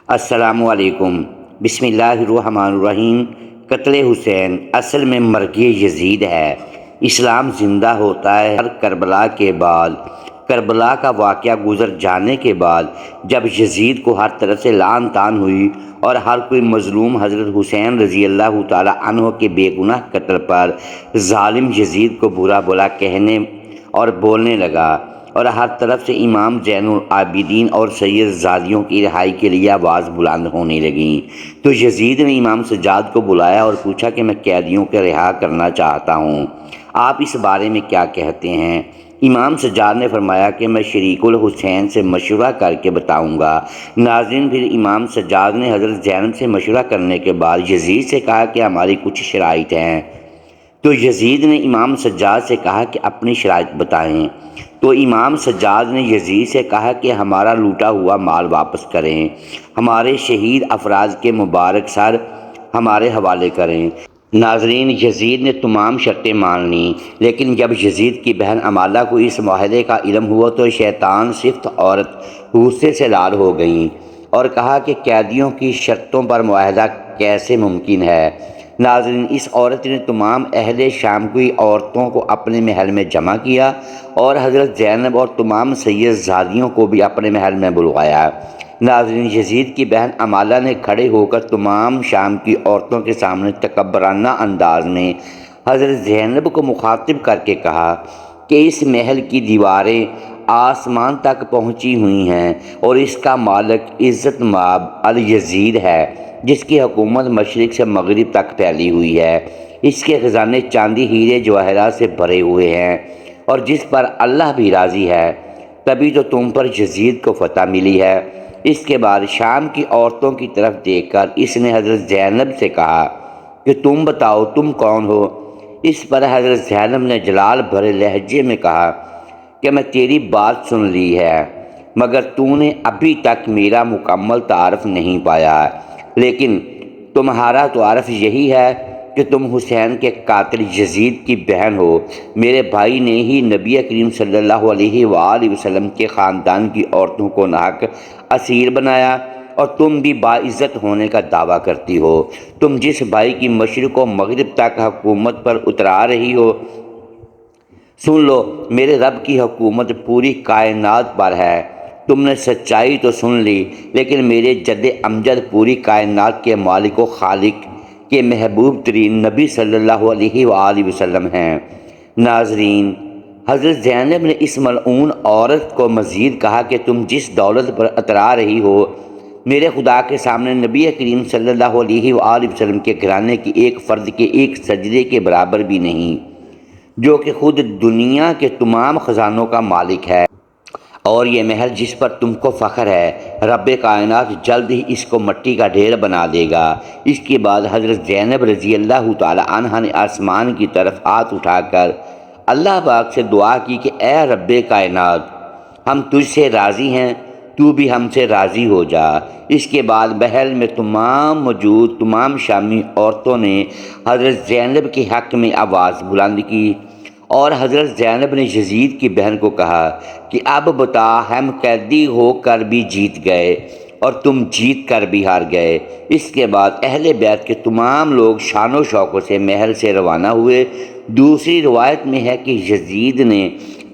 السلام علیکم۔ بسم اللہ الرحمن الرحیم۔ قتل حسین اصل میں مرگ یزید ہے۔ اسلام زندہ ہوتا ہے ہر کربلا کے بعد۔ کربلا کا واقعہ گزر جانے کے بعد جب یزید کو ہر طرف سے لعن طعن ہوئی اور ہر کوئی مظلوم حضرت حسین رضی اللہ تعالیٰ عنہ کے بے گناہ قتل پر ظالم یزید کو برا بلا کہنے اور بولنے لگا، اور ہر طرف سے امام زین العابدین اور سید زادیوں کی رہائی کے لیے آواز بلند ہونے لگیں، تو یزید نے امام سجاد کو بلایا اور پوچھا کہ میں قیدیوں کو رہا کرنا چاہتا ہوں، آپ اس بارے میں کیا کہتے ہیں؟ امام سجاد نے فرمایا کہ میں شریک الحسین سے مشورہ کر کے بتاؤں گا۔ ناظرین، پھر امام سجاد نے حضرت زینب سے مشورہ کرنے کے بعد یزید سے کہا کہ ہماری کچھ شرائط ہیں، تو یزید نے امام سجاد سے کہا کہ اپنی شرائط بتائیں، تو امام سجاد نے یزید سے کہا کہ ہمارا لوٹا ہوا مال واپس کریں، ہمارے شہید افراد کے مبارک سر ہمارے حوالے کریں۔ ناظرین، یزید نے تمام شرطیں مان لیں، لیکن جب یزید کی بہن امالہ کو اس معاہدے کا علم ہوا تو شیطان صفت عورت غصے سے لال ہو گئیں اور کہا کہ قیدیوں کی شرطوں پر معاہدہ کیسے ممکن ہے؟ ناظرین، اس عورت نے تمام اہل شام کی عورتوں کو اپنے محل میں جمع کیا اور حضرت زینب اور تمام سید زادیوں کو بھی اپنے محل میں بلوایا۔ ناظرین، یزید کی بہن امالہ نے کھڑے ہو کر تمام شام کی عورتوں کے سامنے تکبرانہ انداز میں حضرت زینب کو مخاطب کر کے کہا کہ اس محل کی دیواریں آسمان تک پہنچی ہوئی ہیں اور اس کا مالک عزت مآب الیزید ہے، جس کی حکومت مشرق سے مغرب تک پھیلی ہوئی ہے، اس کے خزانے چاندی ہیرے جواہرات سے بھرے ہوئے ہیں اور جس پر اللہ بھی راضی ہے، تبھی تو تم پر یزید کو فتح ملی ہے۔ اس کے بعد شام کی عورتوں کی طرف دیکھ کر اس نے حضرت زینب سے کہا کہ تم بتاؤ تم کون ہو؟ اس پر حضرت زینب نے جلال بھرے لہجے میں کہا کہ میں تیری بات سن لی ہے، مگر تو نے ابھی تک میرا مکمل تعارف نہیں پایا، لیکن تمہارا تعارف یہی ہے کہ تم حسین کے قاتل یزید کی بہن ہو۔ میرے بھائی نے ہی نبی کریم صلی اللہ علیہ وآلہ وسلم کے خاندان کی عورتوں کو ناحق اسیر بنایا اور تم بھی باعزت ہونے کا دعویٰ کرتی ہو۔ تم جس بھائی کی مشرق و مغرب تک حکومت پر اترا رہی ہو، سن لو، میرے رب کی حکومت پوری کائنات پر ہے۔ تم نے سچائی تو سن لی، لیکن میرے جد امجد پوری کائنات کے مالک و خالق کے محبوب ترین نبی صلی اللہ علیہ وآلہ وسلم ہیں۔ ناظرین، حضرت زینب نے اس ملعون عورت کو مزید کہا کہ تم جس دولت پر اترا رہی ہو، میرے خدا کے سامنے نبی کریم صلی اللہ علیہ وآلہ وسلم کے گھرانے کی ایک فرد کے ایک سجدے کے برابر بھی نہیں، جو کہ خود دنیا کے تمام خزانوں کا مالک ہے، اور یہ محل جس پر تم کو فخر ہے، رب کائنات جلد ہی اس کو مٹی کا ڈھیر بنا دے گا۔ اس کے بعد حضرت زینب رضی اللہ تعالی عنہا نے آسمان کی طرف ہاتھ اٹھا کر اللہ پاک سے دعا کی کہ اے رب کائنات، ہم تجھ سے راضی ہیں، تو بھی ہم سے راضی ہو جا۔ اس کے بعد محل میں موجود تمام شامی عورتوں نے حضرت زینب کے حق میں آواز بلند کی، اور حضرت زینب نے یزید کی بہن کو کہا کہ اب بتا، ہم قیدی ہو کر بھی جیت گئے اور تم جیت کر بھی ہار گئے۔ اس کے بعد اہل بیت کے تمام لوگ شان و شوکت سے محل سے روانہ ہوئے۔ دوسری روایت میں ہے کہ یزید نے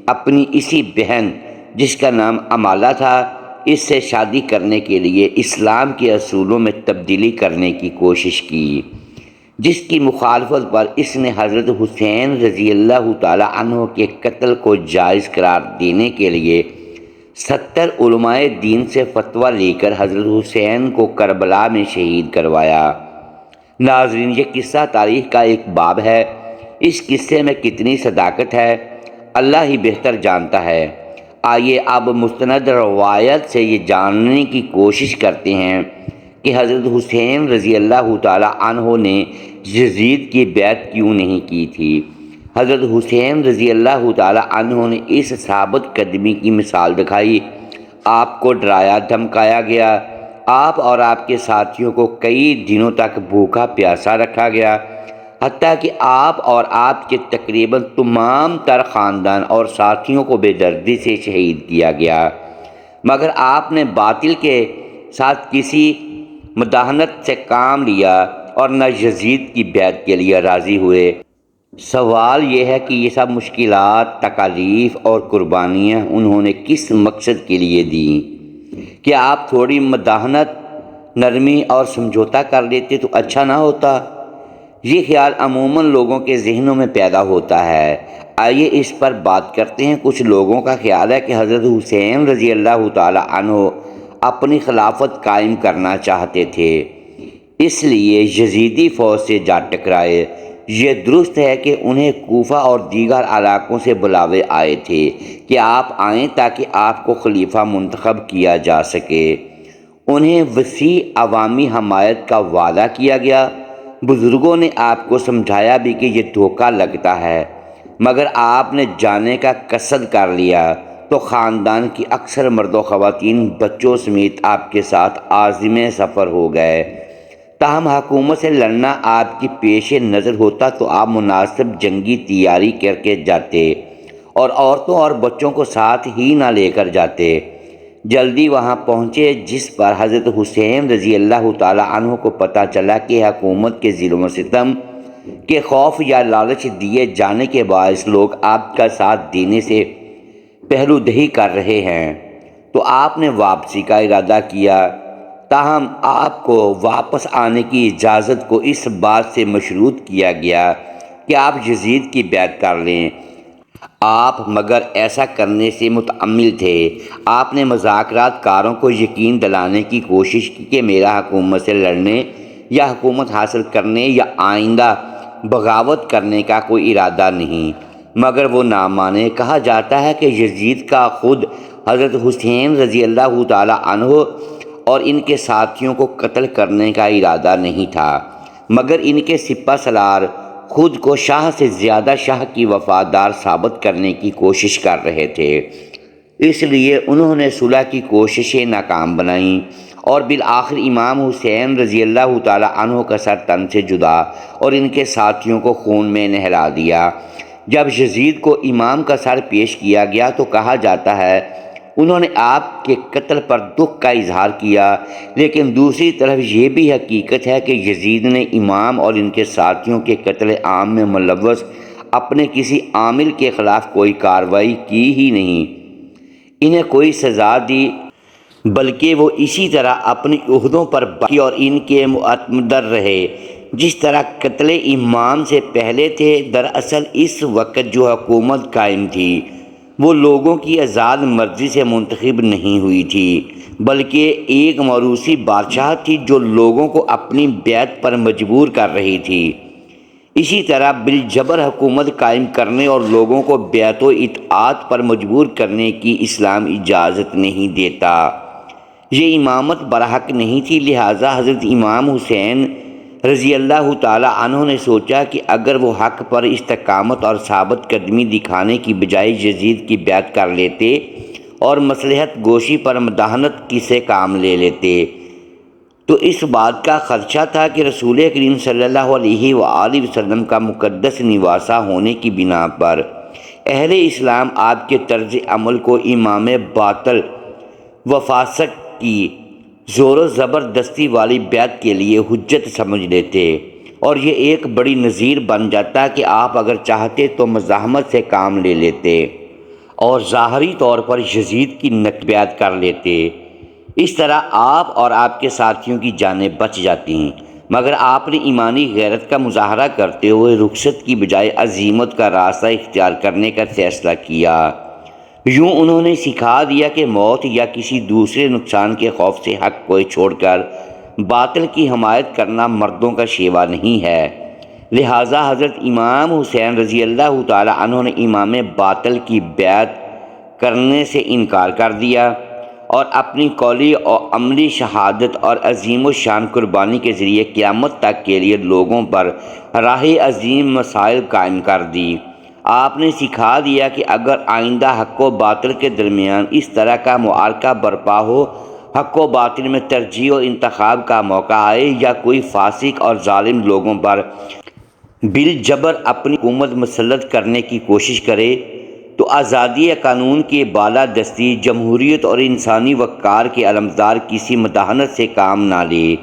اپنی اسی بہن، جس کا نام امالہ تھا، اس سے شادی کرنے کے لیے اسلام کے اصولوں میں تبدیلی کرنے کی کوشش کی، جس کی مخالفت پر اس نے حضرت حسین رضی اللہ تعالی عنہ کے قتل کو جائز قرار دینے کے لیے 70 علماء دین سے فتویٰ لے کر حضرت حسین کو کربلا میں شہید کروایا۔ ناظرین، یہ قصہ تاریخ کا ایک باب ہے، اس قصے میں کتنی صداقت ہے اللہ ہی بہتر جانتا ہے۔ آئیے اب مستند روایت سے یہ جاننے کی کوشش کرتے ہیں کہ حضرت حسین رضی اللہ تعالی عنہ نے یزید کی بیعت کیوں نہیں کی تھی۔ حضرت حسین رضی اللہ تعالی عنہ نے اس ثابت قدمی کی مثال دکھائی، آپ کو ڈرایا دھمکایا گیا، آپ اور آپ کے ساتھیوں کو کئی دنوں تک بھوکا پیاسا رکھا گیا، حتیٰ کہ آپ اور آپ کے تقریباً تمام تر خاندان اور ساتھیوں کو بے دردی سے شہید کیا گیا، مگر آپ نے باطل کے ساتھ کسی مداحنت سے کام لیا اور نہ یزید کی بیعت کے لیے راضی ہوئے۔ سوال یہ ہے کہ یہ سب مشکلات، تکالیف اور قربانیاں انہوں نے کس مقصد کے لیے دیں؟ کہ آپ تھوڑی مداحنت، نرمی اور سمجھوتا کر لیتے تو اچھا نہ ہوتا؟ یہ خیال عموماً لوگوں کے ذہنوں میں پیدا ہوتا ہے۔ آئیے اس پر بات کرتے ہیں۔ کچھ لوگوں کا خیال ہے کہ حضرت حسین رضی اللہ تعالی عنہ اپنی خلافت قائم کرنا چاہتے تھے، اس لیے یزیدی فوج سے جا ٹکرائے۔ یہ درست ہے کہ انہیں کوفہ اور دیگر علاقوں سے بلاوے آئے تھے کہ آپ آئیں تاکہ آپ کو خلیفہ منتخب کیا جا سکے۔ انہیں وسیع عوامی حمایت کا وعدہ کیا گیا۔ بزرگوں نے آپ کو سمجھایا بھی کہ یہ دھوکہ لگتا ہے، مگر آپ نے جانے کا قصد کر لیا تو خاندان کی اکثر مرد و خواتین بچوں سمیت آپ کے ساتھ عازم سفر ہو گئے۔ تاہم حکومت سے لڑنا آپ کی پیش نظر ہوتا تو آپ مناسب جنگی تیاری کر کے جاتے اور عورتوں اور بچوں کو ساتھ ہی نہ لے کر جاتے۔ جلدی وہاں پہنچے، جس پر حضرت حسین رضی اللہ تعالی عنہ کو پتہ چلا کہ حکومت کے ظلم و ستم کے خوف یا لالچ دیے جانے کے باعث لوگ آپ کا ساتھ دینے سے پہلو دہی کر رہے ہیں، تو آپ نے واپسی کا ارادہ کیا۔ تاہم آپ کو واپس آنے کی اجازت کو اس بات سے مشروط کیا گیا کہ آپ یزید کی بیعت کر لیں۔ آپ مگر ایسا کرنے سے متعمل تھے۔ آپ نے مذاکرات کاروں کو یقین دلانے کی کوشش کی کہ میرا حکومت سے لڑنے یا حکومت حاصل کرنے یا آئندہ بغاوت کرنے کا کوئی ارادہ نہیں، مگر وہ نہ مانے۔ کہا جاتا ہے کہ یزید کا خود حضرت حسین رضی اللہ تعالی عنہ اور ان کے ساتھیوں کو قتل کرنے کا ارادہ نہیں تھا، مگر ان کے سپہ سالار خود کو شاہ سے زیادہ شاہ کی وفادار ثابت کرنے کی کوشش کر رہے تھے۔ اس لیے انہوں نے صلح کی کوششیں ناکام بنائیں اور بالآخر امام حسین رضی اللہ تعالی عنہ کا سر تن سے جدا اور ان کے ساتھیوں کو خون میں نہلا دیا۔ جب یزید کو امام کا سر پیش کیا گیا تو کہا جاتا ہے انہوں نے آپ کے قتل پر دکھ کا اظہار کیا، لیکن دوسری طرف یہ بھی حقیقت ہے کہ یزید نے امام اور ان کے ساتھیوں کے قتل عام میں ملوث اپنے کسی عامل کے خلاف کوئی کارروائی کی ہی نہیں، انہیں کوئی سزا دی، بلکہ وہ اسی طرح اپنی عہدوں پر باقی اور ان کے معتمدر رہے جس طرح قتل امام سے پہلے تھے۔ دراصل اس وقت جو حکومت قائم تھی وہ لوگوں کی آزاد مرضی سے منتخب نہیں ہوئی تھی، بلکہ ایک موروثی بادشاہت تھی جو لوگوں کو اپنی بیعت پر مجبور کر رہی تھی۔ اسی طرح بالجبر حکومت قائم کرنے اور لوگوں کو بیعت و اطاعت پر مجبور کرنے کی اسلام اجازت نہیں دیتا۔ یہ امامت برحق نہیں تھی، لہٰذا حضرت امام حسین رضی اللہ تعالی عنہ نے سوچا کہ اگر وہ حق پر استقامت اور ثابت قدمی دکھانے کی بجائے یزید کی بیعت کر لیتے اور مصلحت گوشی پر مداحنت سے کام لے لیتے تو اس بات کا خدشہ تھا کہ رسول کریم صلی اللہ علیہ وآلہ وسلم کا مقدس نواسہ ہونے کی بنا پر اہل اسلام آپ کے طرز عمل کو امام باطل و فاسق کی زور و زبردستی والی بیعت کے لیے حجت سمجھ لیتے، اور یہ ایک بڑی نظیر بن جاتا کہ آپ اگر چاہتے تو مزاحمت سے کام لے لیتے اور ظاہری طور پر یزید کی بیعت کر لیتے۔ اس طرح آپ اور آپ کے ساتھیوں کی جانیں بچ جاتی ہیں، مگر آپ نے ایمانی غیرت کا مظاہرہ کرتے ہوئے رخصت کی بجائے عزیمت کا راستہ اختیار کرنے کا فیصلہ کیا۔ یوں انہوں نے سکھا دیا کہ موت یا کسی دوسرے نقصان کے خوف سے حق کو چھوڑ کر باطل کی حمایت کرنا مردوں کا شیوا نہیں ہے۔ لہٰذا حضرت امام حسین رضی اللہ تعالی عنہ نے امام باطل کی بیعت کرنے سے انکار کر دیا اور اپنی قولی اور عملی شہادت اور عظیم الشان قربانی کے ذریعے قیامت تک کے لیے لوگوں پر راہ عظیم مسائل قائم کر دی۔ آپ نے سکھا دیا کہ اگر آئندہ حق و باطل کے درمیان اس طرح کا معرکہ برپا ہو، حق و باطل میں ترجیح و انتخاب کا موقع آئے یا کوئی فاسق اور ظالم لوگوں پر بالجبر اپنی حکومت مسلط کرنے کی کوشش کرے تو آزادی قانون کی بالادستی، جمہوریت اور انسانی وقار کے علمبردار کسی مداحنت سے کام نہ لے،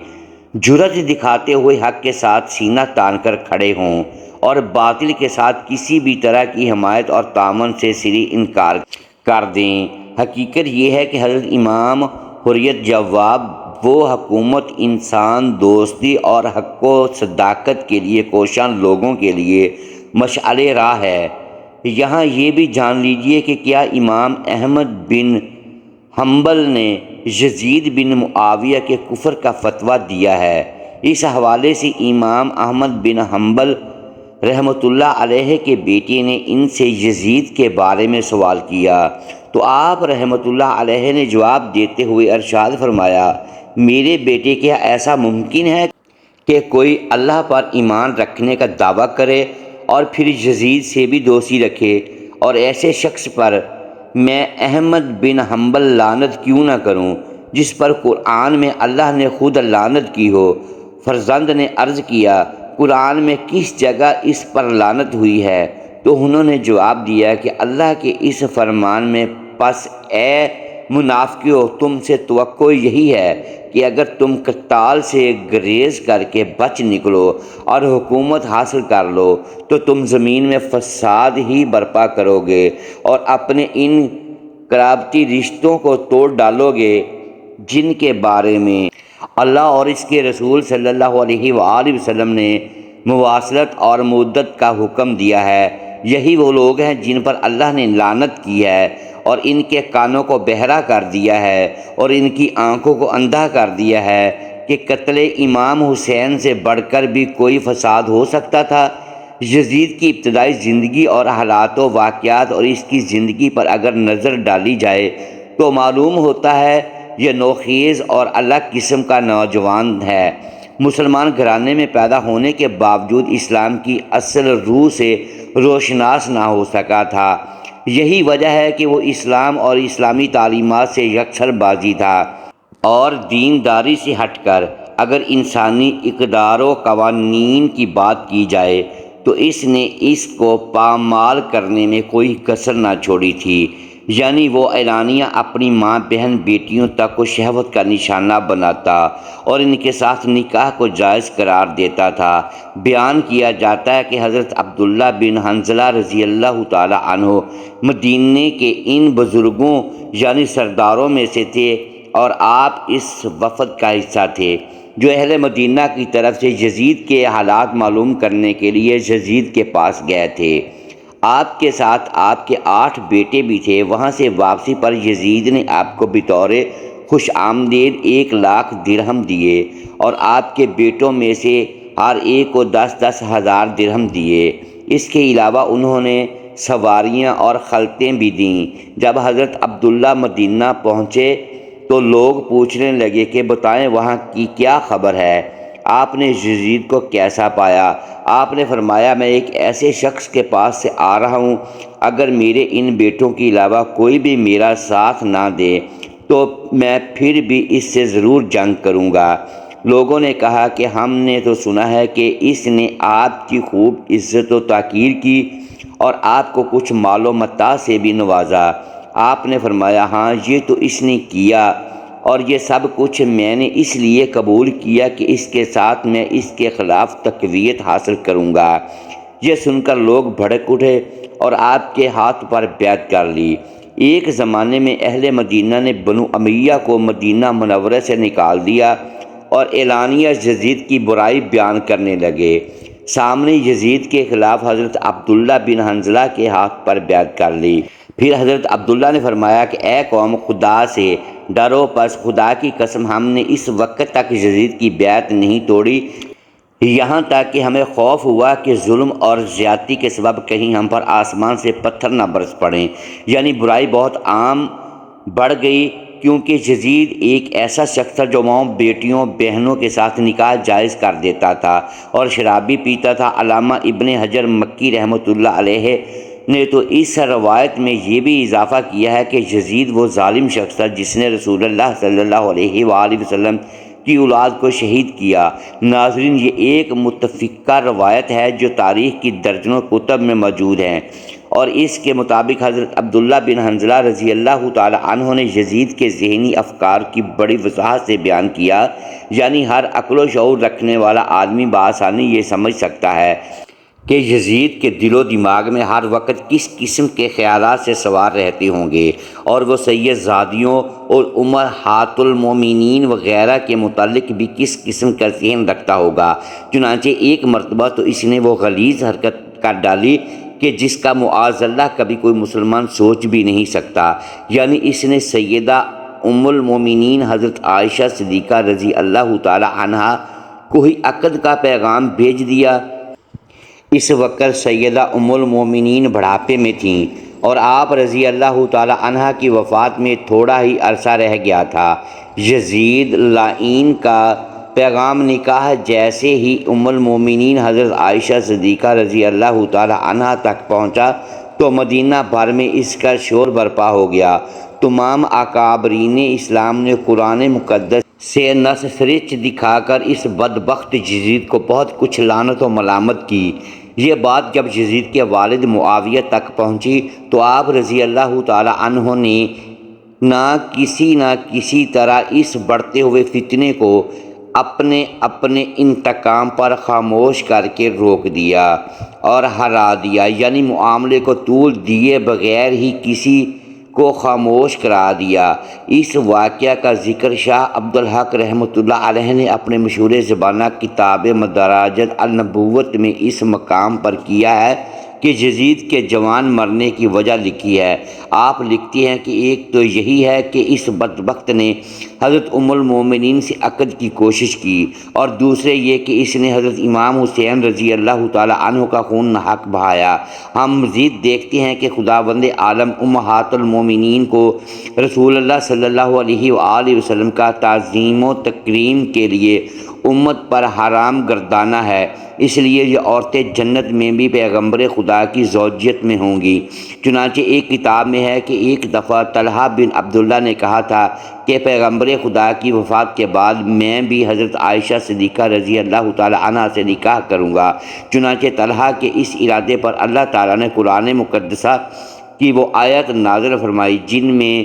جرأت دکھاتے ہوئے حق کے ساتھ سینہ تان کر کھڑے ہوں اور باطل کے ساتھ کسی بھی طرح کی حمایت اور تعاون سے سری انکار کر دیں۔ حقیقت یہ ہے کہ حضرت امام حریت جواب وہ حکومت انسان دوستی اور حق و صداقت کے لیے کوشاں لوگوں کے لیے مشعل راہ ہے۔ یہاں یہ بھی جان لیجئے کہ کیا امام احمد بن حنبل نے یزید بن معاویہ کے کفر کا فتویٰ دیا ہے؟ اس حوالے سے امام احمد بن حنبل رحمۃ اللہ علیہ کے بیٹے نے ان سے یزید کے بارے میں سوال کیا تو آپ رحمۃ اللہ علیہ نے جواب دیتے ہوئے ارشاد فرمایا، میرے بیٹے، کیا ایسا ممکن ہے کہ کوئی اللہ پر ایمان رکھنے کا دعویٰ کرے اور پھر یزید سے بھی دوستی رکھے، اور ایسے شخص پر میں احمد بن حنبل لعنت کیوں نہ کروں جس پر قرآن میں اللہ نے خود لعنت کی ہو؟ فرزند نے عرض کیا، قرآن میں کس جگہ اس پر لعنت ہوئی ہے؟ تو انہوں نے جواب دیا کہ اللہ کے اس فرمان میں، پس اے منافقیو، تم سے توقع یہی ہے کہ اگر تم قتال سے گریز کر کے بچ نکلو اور حکومت حاصل کر لو تو تم زمین میں فساد ہی برپا کرو گے اور اپنے ان قرابتی رشتوں کو توڑ ڈالو گے جن کے بارے میں اللہ اور اس کے رسول صلی اللہ علیہ وآلہ وسلم نے مواصلت اور مودت کا حکم دیا ہے۔ یہی وہ لوگ ہیں جن پر اللہ نے لعنت کی ہے اور ان کے کانوں کو بہرا کر دیا ہے اور ان کی آنکھوں کو اندھا کر دیا ہے کہ قتل امام حسین سے بڑھ کر بھی کوئی فساد ہو سکتا تھا۔ یزید کی ابتدائی زندگی اور حالات و واقعات اور اس کی زندگی پر اگر نظر ڈالی جائے تو معلوم ہوتا ہے یہ نوخیز اور الگ قسم کا نوجوان ہے۔ مسلمان گھرانے میں پیدا ہونے کے باوجود اسلام کی اصل روح سے روشناس نہ ہو سکا تھا۔ یہی وجہ ہے کہ وہ اسلام اور اسلامی تعلیمات سے یکسر بازی تھا، اور دینداری سے ہٹ کر اگر انسانی اقدار و قوانین کی بات کی جائے تو اس نے اس کو پامال کرنے میں کوئی کسر نہ چھوڑی تھی۔ یعنی وہ اعلانیہ اپنی ماں، بہن، بیٹیوں تک کو شہوت کا نشانہ بناتا اور ان کے ساتھ نکاح کو جائز قرار دیتا تھا۔ بیان کیا جاتا ہے کہ حضرت عبداللہ بن حنظلہ رضی اللہ تعالی عنہ مدینے کے ان بزرگوں یعنی سرداروں میں سے تھے، اور آپ اس وفد کا حصہ تھے جو اہل مدینہ کی طرف سے یزید کے حالات معلوم کرنے کے لیے یزید کے پاس گئے تھے۔ آپ کے ساتھ آپ کے 8 بیٹے بھی تھے۔ وہاں سے واپسی پر یزید نے آپ کو بطور خوش آمدید 1 لاکھ درہم دیے اور آپ کے بیٹوں میں سے ہر ایک کو 10-10 ہزار درہم دیے۔ اس کے علاوہ انہوں نے سواریاں اور خلطیں بھی دیں۔ جب حضرت عبداللہ مدینہ پہنچے تو لوگ پوچھنے لگے کہ بتائیں وہاں کی کیا خبر ہے؟ آپ نے یزید کو کیسا پایا؟ آپ نے فرمایا، میں ایک ایسے شخص کے پاس سے آ رہا ہوں، اگر میرے ان بیٹوں کے علاوہ کوئی بھی میرا ساتھ نہ دے تو میں پھر بھی اس سے ضرور جنگ کروں گا۔ لوگوں نے کہا کہ ہم نے تو سنا ہے کہ اس نے آپ کی خوب عزت و توقیر کی اور آپ کو کچھ مال و متاع سے بھی نوازا۔ آپ نے فرمایا، ہاں یہ تو اس نے کیا، اور یہ سب کچھ میں نے اس لیے قبول کیا کہ اس کے ساتھ میں اس کے خلاف تقویت حاصل کروں گا۔ یہ سن کر لوگ بھڑک اٹھے اور آپ کے ہاتھ پر بیعت کر لی۔ ایک زمانے میں اہل مدینہ نے بنو امیہ کو مدینہ منورہ سے نکال دیا اور اعلانیہ یزید کی برائی بیان کرنے لگے۔ سامنے یزید کے خلاف حضرت عبداللہ بن حنظلہ کے ہاتھ پر بیعت کر لی۔ پھر حضرت عبداللہ نے فرمایا کہ اے قوم، خدا سے ڈرو، پس خدا کی قسم ہم نے اس وقت تک یزید کی بیعت نہیں توڑی، یہاں تک کہ ہمیں خوف ہوا کہ ظلم اور زیادتی کے سبب کہیں ہم پر آسمان سے پتھر نہ برس پڑیں۔ یعنی برائی بہت عام بڑھ گئی، کیونکہ یزید ایک ایسا شخص تھا جو ماں، بیٹیوں، بہنوں کے ساتھ نکاح جائز کر دیتا تھا اور شراب بھی پیتا تھا۔ علامہ ابن حجر مکی رحمۃ اللہ علیہ نے تو اس روایت میں یہ بھی اضافہ کیا ہے کہ یزید وہ ظالم شخص تھا جس نے رسول اللہ صلی اللہ علیہ وآلہ وسلم کی اولاد کو شہید کیا۔ ناظرین، یہ ایک متفقہ روایت ہے جو تاریخ کی درجنوں کتب میں موجود ہیں اور اس کے مطابق حضرت عبداللہ بن حنظلہ رضی اللہ تعالی عنہ نے یزید کے ذہنی افکار کی بڑی وضاحت سے بیان کیا، یعنی ہر عقل و شعور رکھنے والا آدمی بآسانی یہ سمجھ سکتا ہے کہ یزید کے دل و دماغ میں ہر وقت کس قسم کے خیالات سے سوار رہتے ہوں گے، اور وہ سید زادیوں اور امہات المومنین وغیرہ کے متعلق بھی کس قسم کا ذہن رکھتا ہوگا۔ چنانچہ ایک مرتبہ تو اس نے وہ غلیظ حرکت کر ڈالی کہ جس کا معاذ اللہ کبھی کوئی مسلمان سوچ بھی نہیں سکتا، یعنی اس نے سیدہ ام المومنین حضرت عائشہ صدیقہ رضی اللہ تعالی عنہا کو ہی عقد کا پیغام بھیج دیا۔ اس وقت سیدہ ام المومنین بڑھاپے میں تھیں اور آپ رضی اللہ تعالی عنہ کی وفات میں تھوڑا ہی عرصہ رہ گیا تھا۔ یزید لعین کا پیغام نکاح جیسے ہی ام المومنین حضرت عائشہ صدیقہ رضی اللہ تعالی عنہ تک پہنچا تو مدینہ بھر میں اس کا شور برپا ہو گیا۔ تمام اکابرین اسلام نے قرآن مقدس سے نصرچ دکھا کر اس بدبخت یزید کو بہت کچھ لعنت و ملامت کی۔ یہ بات جب یزید کے والد معاویہ تک پہنچی تو آپ رضی اللہ تعالی عنہ نے نہ کسی طرح اس بڑھتے ہوئے فتنے کو اپنے انتقام پر خاموش کر کے روک دیا اور ہرا دیا، یعنی معاملے کو طول دیے بغیر ہی کسی کو خاموش کرا دیا۔ اس واقعہ کا ذکر شاہ عبدالحق رحمۃ اللہ علیہ نے اپنے مشہور زبانہ کتاب مدارج النبوت میں اس مقام پر کیا ہے کہ یزید کے جوان مرنے کی وجہ لکھی ہے۔ آپ لکھتی ہیں کہ ایک تو یہی ہے کہ اس بدبخت نے حضرت ام المومنین سے عقد کی کوشش کی، اور دوسرے یہ کہ اس نے حضرت امام حسین رضی اللہ تعالی عنہ کا خون ناحق بہایا۔ ہم مزید دیکھتے ہیں کہ خداوند عالم امہات المومنین کو رسول اللہ صلی اللہ علیہ وآلہ وسلم کا تعظیم و تکریم کے لیے امت پر حرام گردانا ہے، اس لیے یہ عورتیں جنت میں بھی پیغمبر خدا کی زوجیت میں ہوں گی۔ چنانچہ ایک کتاب میں ہے کہ ایک دفعہ طلحہ بن عبداللہ نے کہا تھا کہ پیغمبر خدا کی وفات کے بعد میں بھی حضرت عائشہ صدیقہ رضی اللہ تعالی عنہ سے نکاح کروں گا۔ چنانچہ طلحہ کے اس ارادے پر اللہ تعالیٰ نے قرآن مقدسہ کی وہ آیت نازل فرمائی جن میں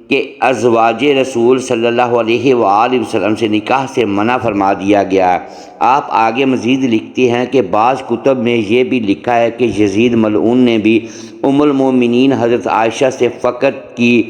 کہ ازواج رسول صلی اللہ علیہ وآلہ وسلم سے نکاح سے منع فرما دیا گیا۔ آپ آگے مزید لکھتے ہیں کہ بعض کتب میں یہ بھی لکھا ہے کہ یزید ملعون نے بھی ام المومنین حضرت عائشہ سے فقط کی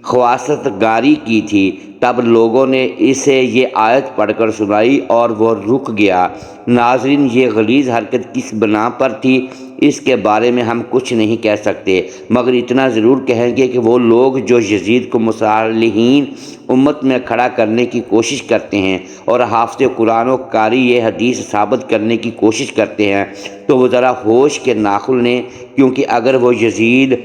خواست گاری کی تھی، تب لوگوں نے اسے یہ آیت پڑھ کر سنائی اور وہ رک گیا۔ ناظرین، یہ غلیظ حرکت کس بنا پر تھی اس کے بارے میں ہم کچھ نہیں کہہ سکتے، مگر اتنا ضرور کہیں گے کہ وہ لوگ جو یزید کو مصالحین امت میں کھڑا کرنے کی کوشش کرتے ہیں اور حافظ قرآن و قاری یہ حدیث ثابت کرنے کی کوشش کرتے ہیں تو وہ ذرا ہوش کے ناخن لیں، کیونکہ اگر وہ یزید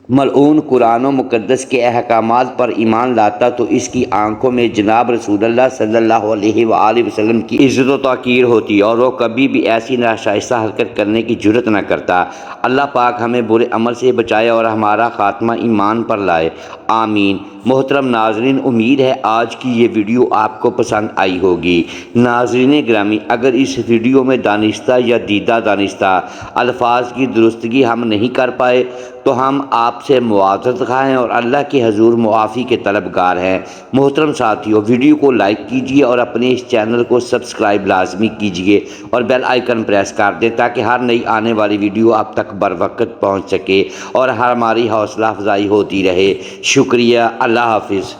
ملعون قرآن و مقدس کے احکامات پر ایمان لاتا تو اس کی آنکھوں میں جناب رسول اللہ صلی اللہ علیہ وآلہ وسلم کی عزت و توقیر ہوتی اور وہ کبھی بھی ایسی ناشائستہ حرکت کرنے کی جرت نہ کرتا۔ اللہ پاک ہمیں برے عمل سے بچائے اور ہمارا خاتمہ ایمان پر لائے، آمین۔ محترم ناظرین، امید ہے آج کی یہ ویڈیو آپ کو پسند آئی ہوگی۔ ناظرین گرامی، اگر اس ویڈیو میں دانستہ یا دیدہ دانستہ الفاظ کی درستگی ہم نہیں کر پائے تو ہم آپ سے معذرت خواہ ہیں اور اللہ کے حضور معافی کے طلبگار ہیں۔ محترم ساتھیو، ویڈیو کو لائک کیجیے اور اپنے اس چینل کو سبسکرائب لازمی کیجیے اور بیل آئیکن پریس کر دیں تاکہ ہر نئی آنے والی ویڈیو آپ تک بروقت پہنچ سکے اور ہماری حوصلہ افزائی ہوتی رہے۔ شکریہ، اللہ حافظ۔